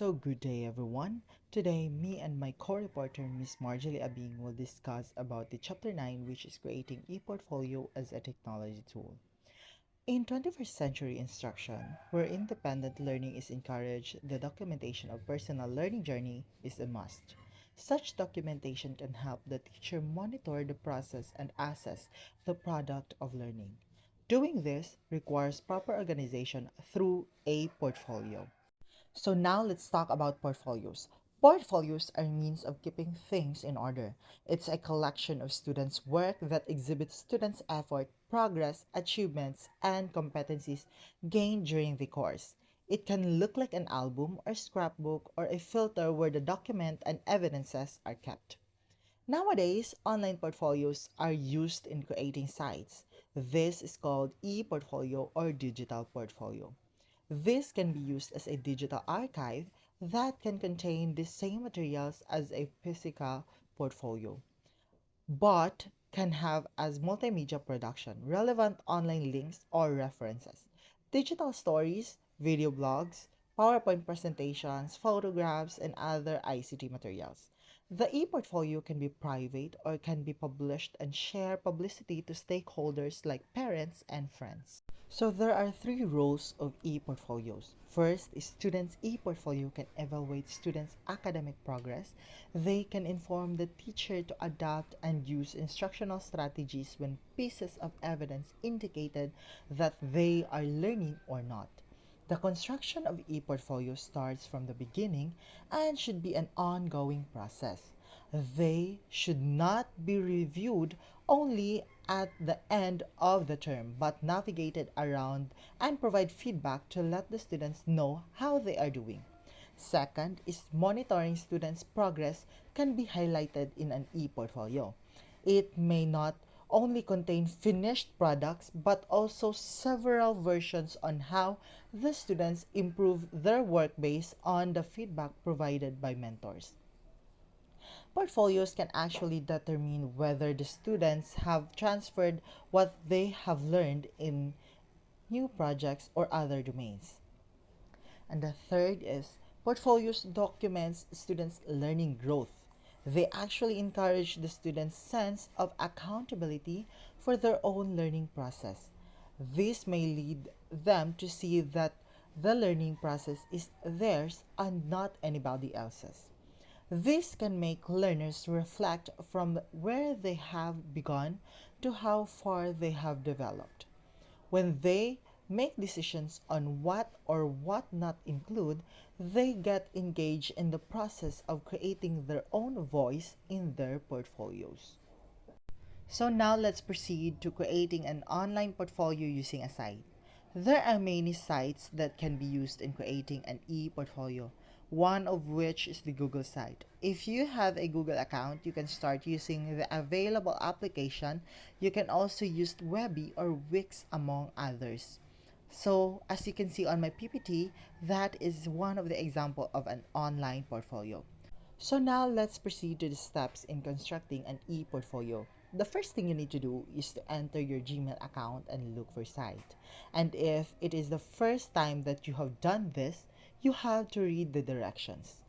So good day everyone. Today me and my co-reporter Miss Marjorie Abing will discuss about the chapter 9, which is creating ePortfolio as a technology tool. In 21st century instruction, where independent learning is encouraged, the documentation of personal learning journey is a must. Such documentation can help the teacher monitor the process and assess the product of learning. Doing this requires proper organization through a portfolio. So now let's talk about portfolios. Portfolios are means of keeping things in order. It's a collection of students' work that exhibits students' effort, progress, achievements, and competencies gained during the course. It can look like an album or scrapbook or a filter where the document and evidences are kept. Nowadays, online portfolios are used in creating sites. This is called e-portfolio or digital portfolio. This can be used as a digital archive that can contain the same materials as a physical portfolio, but can have as multimedia production, relevant online links or references, digital stories, video blogs, PowerPoint presentations, photographs, and other ICT materials. The e-portfolio can be private or can be published and share publicity to stakeholders like parents and friends. So there are three roles of e-portfolios. First is students' e-portfolio can evaluate students' academic progress. They can inform the teacher to adapt and use instructional strategies when pieces of evidence indicated that they are learning or not. The construction of e-portfolio starts from the beginning and should be an ongoing process. They should not be reviewed only at the end of the term, but navigated around and provide feedback to let the students know how they are doing. Second is monitoring students' progress can be highlighted in an e-portfolio. It may not only contain finished products but also several versions on how the students improve their work based on the feedback provided by mentors. Portfolios can actually determine whether the students have transferred what they have learned in new projects or other domains. And the third is portfolios documents students' learning growth. They actually encourage the students' sense of accountability for their own learning process. This may lead them to see that the learning process is theirs and not anybody else's. This can make learners reflect from where they have begun to how far they have developed. When they make decisions on what or what not include, they get engaged in the process of creating their own voice in their portfolios. So now let's proceed to creating an online portfolio using a site. There are many sites that can be used in creating an e-portfolio, one of which is the Google site. If you have a Google account, you can start using the available application. You can also use Webby or Wix among others. So as you can see on my PPT, that is one of the example of an online portfolio. So now let's proceed to the steps in constructing an e-portfolio. The first thing you need to do is to enter your Gmail account and look for site. And if it is the first time that you have done this, you have to read the directions.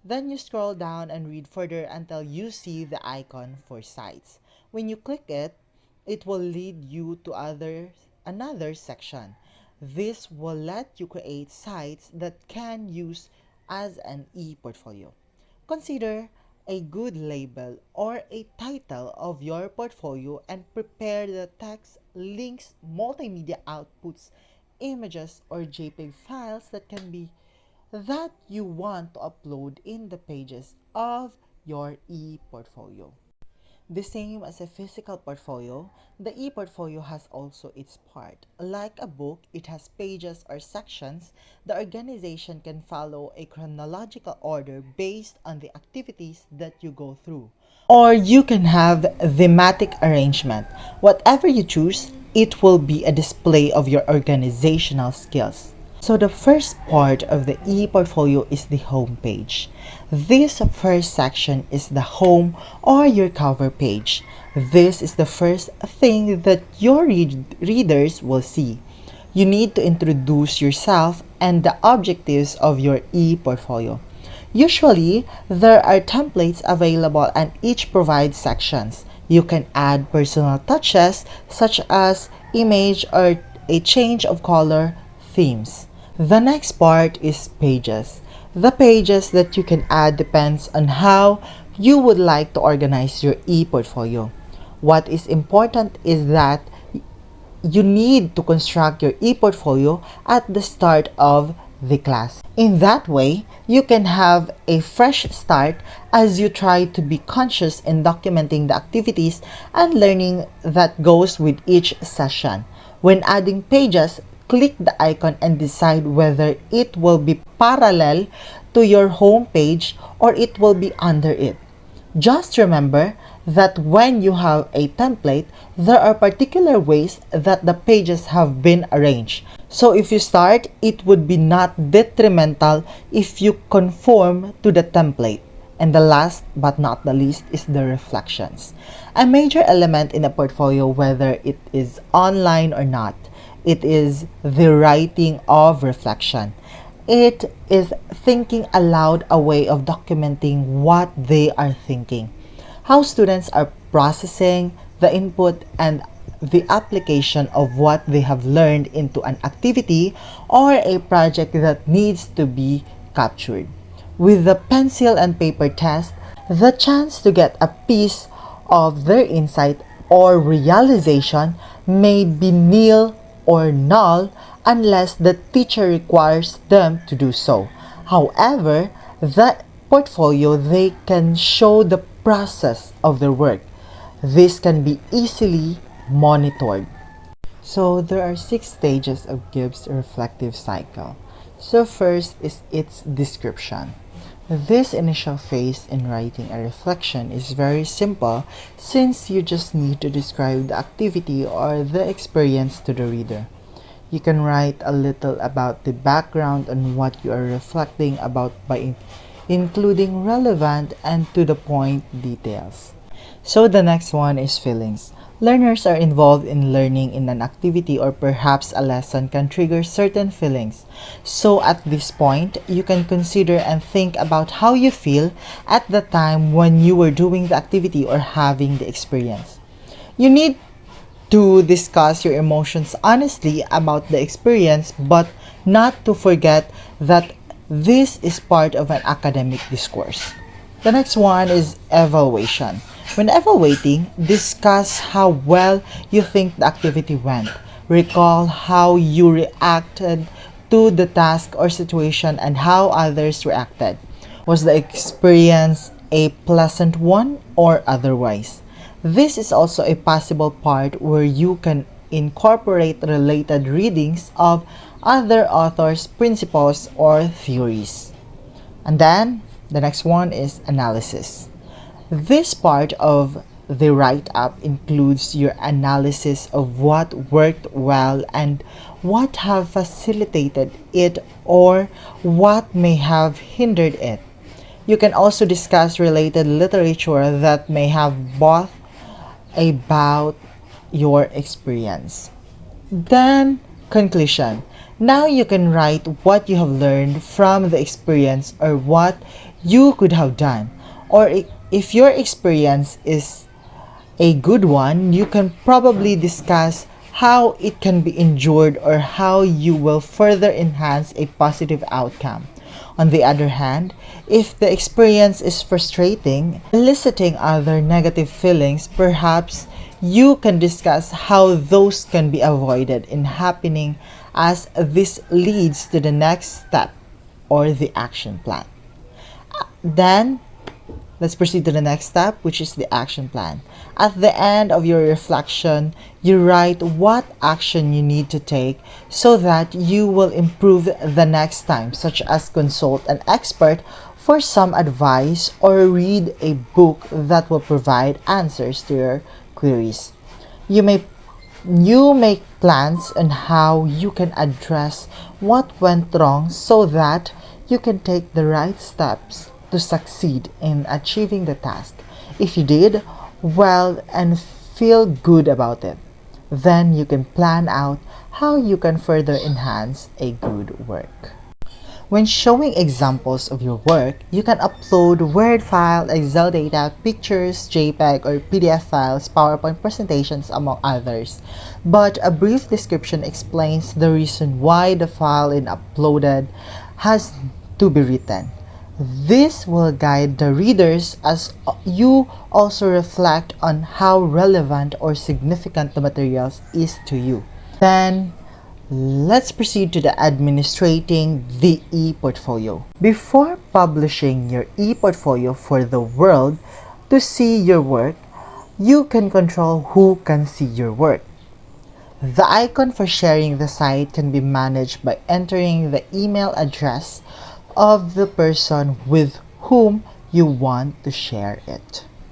Then you scroll down and read further until you see the icon for sites. When you click it, it will lead you to another section. This will let you create sites that can use as an e-portfolio. Consider a good label or a title of your portfolio and prepare the text, links, multimedia outputs, images, or JPEG files that you want to upload in the pages of your e-portfolio. The same as a physical portfolio, the e-portfolio has also its part. Like a book, it has pages or sections. The organization can follow a chronological order based on the activities that you go through. Or you can have thematic arrangement. Whatever you choose, it will be a display of your organizational skills. So the first part of the e-portfolio is the home page. This first section is the home or your cover page. This is the first thing that your readers will see. You need to introduce yourself and the objectives of your ePortfolio. Usually, there are templates available and each provides sections. You can add personal touches such as image or a change of color, themes. The next part is pages. The pages that you can add depends on how you would like to organize your ePortfolio. What is important is that you need to construct your ePortfolio at the start of the class. In that way, you can have a fresh start as you try to be conscious in documenting the activities and learning that goes with each session. When adding pages, click the icon and decide whether it will be parallel to your home page or it will be under it. Just remember that when you have a template, there are particular ways that the pages have been arranged. So if you start, it would be not detrimental if you conform to the template. And the last but not the least is the reflections. A major element in a portfolio, whether it is online or not, it is the writing of reflection. It is thinking aloud, a way of documenting what they are thinking, how students are processing the input and the application of what they have learned into an activity or a project that needs to be captured. With the pencil and paper test, the chance to get a piece of their insight or realization may be nil or null unless the teacher requires them to do so. However, the portfolio, they can show the process of their work. This can be easily monitored. So there are 6 stages of Gibbs reflective cycle. So first is its description. This initial phase in writing a reflection is very simple since you just need to describe the activity or the experience to the reader. You can write a little about the background on what you are reflecting about by including relevant and to the point details. So the next one is feelings. Learners are involved in learning in an activity or perhaps a lesson can trigger certain feelings. So at this point, you can consider and think about how you feel at the time when you were doing the activity or having the experience. You need to discuss your emotions honestly about the experience, but not to forget that this is part of an academic discourse. The next one is evaluation. When evaluating, discuss how well you think the activity went. Recall how you reacted to the task or situation and how others reacted. Was the experience a pleasant one or otherwise? This is also a possible part where you can incorporate related readings of other authors' principles or theories. And then, the next one is analysis. This part of the write-up includes your analysis of what worked well and what have facilitated it or what may have hindered it. You can also discuss related literature that may have both about your experience. Then, conclusion. Now you can write what you have learned from the experience or what you could have done. Or if your experience is a good one, you can probably discuss how it can be endured or how you will further enhance a positive outcome. On the other hand, if the experience is frustrating, eliciting other negative feelings, perhaps you can discuss how those can be avoided in happening as this leads to the next step or the action plan. Then, let's proceed to the next step, which is the action plan. At the end of your reflection, you write what action you need to take so that you will improve the next time, such as consult an expert for some advice or read a book that will provide answers to your queries. You make plans on how you can address what went wrong so that you can take the right steps to succeed in achieving the task. If you did well and feel good about it, then you can plan out how you can further enhance a good work. When showing examples of your work, you can upload Word file, Excel data, pictures, JPEG or PDF files, PowerPoint presentations, among others. But a brief description explains the reason why the file is uploaded has to be written. This will guide the readers as you also reflect on how relevant or significant the materials is to you. Then, let's proceed to the administrating the ePortfolio. Before publishing your ePortfolio for the world to see your work, you can control who can see your work. The icon for sharing the site can be managed by entering the email address of the person with whom you want to share it.